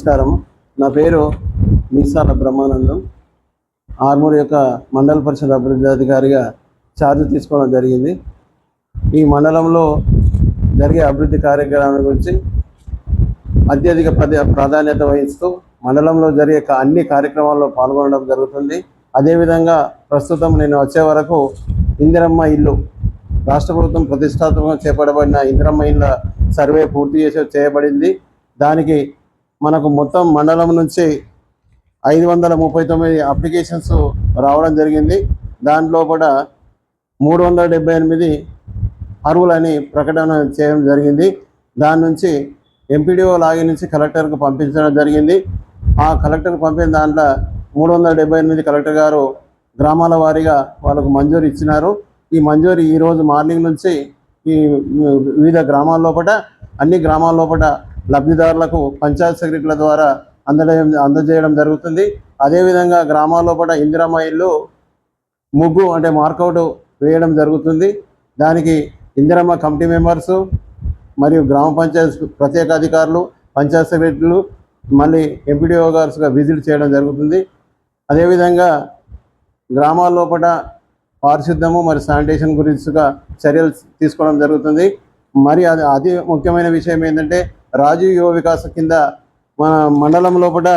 నమస్కారం. నా పేరు మీసాల బ్రహ్మానందం. ఆర్మూర్ యొక్క మండల పరిషత్ అభివృద్ధి అధికారిగా ఛార్జ్ తీసుకోవడం జరిగింది. ఈ మండలంలో జరిగే అభివృద్ధి కార్యక్రమాల గురించి అత్యధిక ప్రాధాన్యత వహిస్తూ మండలంలో జరిగే అన్ని కార్యక్రమాల్లో పాల్గొనడం జరుగుతుంది. అదేవిధంగా ప్రస్తుతం నేను వచ్చే వరకు ఇందిరమ్మ ఇల్లు రాష్ట్ర ప్రభుత్వం ప్రతిష్టాత్మకంగా చేపట్టబడిన ఇందిరమ్మ ఇళ్ళ సర్వే పూర్తి చేయబడింది. దానికి మనకు మొత్తం మండలం నుంచి 539 అప్లికేషన్స్ రావడం జరిగింది. దాంట్లో కూడా 378 అర్హులని ప్రకటన చేయడం జరిగింది. దాని నుంచి ఎంపీడీఓ లాగిన్ నుంచి కలెక్టర్కు పంపించడం జరిగింది. ఆ కలెక్టర్కు పంపిన దాంట్లో 378 కలెక్టర్ గారు గ్రామాల వారీగా వాళ్ళకు మంజూరు ఇచ్చినారు. ఈ మంజూరు ఈరోజు మార్నింగ్ నుంచి ఈ వివిధ గ్రామాల లోపల అన్ని గ్రామాల లోపల లబ్ధిదారులకు పంచాయత్ సెక్రటరీల ద్వారా అందజేయడం జరుగుతుంది. అదేవిధంగా గ్రామాల లోపల ఇందిరమ్మ ఇల్లు ముగ్గు అంటే మార్కౌట్ వేయడం జరుగుతుంది. దానికి ఇందిరమ్మ కమిటీ మెంబర్సు మరియు గ్రామ పంచాయత్ ప్రత్యేక అధికారులు, పంచాయత్ సెక్రటరీలు, మళ్ళీ ఎంపీడీఓ గారుగా విజిట్ చేయడం జరుగుతుంది. అదేవిధంగా గ్రామాల లోపల పారిశుద్ధ్యము మరియు శానిటేషన్ గురించిగా చర్యలు తీసుకోవడం జరుగుతుంది. మరి అది ముఖ్యమైన విషయం ఏంటంటే రాజీవ్ యువ వికాస కింద మన మండలం లోపల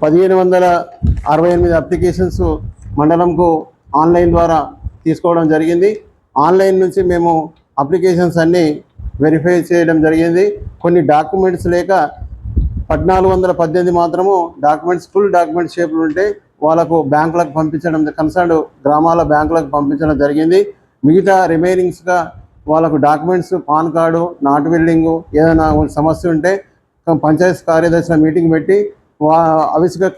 1568 అప్లికేషన్స్ మండలంకు ఆన్లైన్ ద్వారా తీసుకోవడం జరిగింది. ఆన్లైన్ నుంచి మేము అప్లికేషన్స్ అన్నీ వెరిఫై చేయడం జరిగింది. కొన్ని డాక్యుమెంట్స్ లేక 1418 మాత్రము డాక్యుమెంట్స్ ఫుల్ డాక్యుమెంట్స్ షేపులు ఉంటే వాళ్ళకు బ్యాంకులకు పంపించడం, కన్సర్న్ గ్రామాల బ్యాంకులకు పంపించడం జరిగింది. మిగతా రిమైనింగ్స్గా వాళ్ళకు documents, pan card, not building, ఏదైనా సమస్య ఉంటే పంచాయత్ కార్యదర్శుల మీటింగ్ పెట్టి అవిసుగా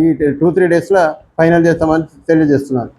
ఈ 2-3 డేస్లో ఫైనల్ చేస్తామని తెలియజేస్తున్నారు.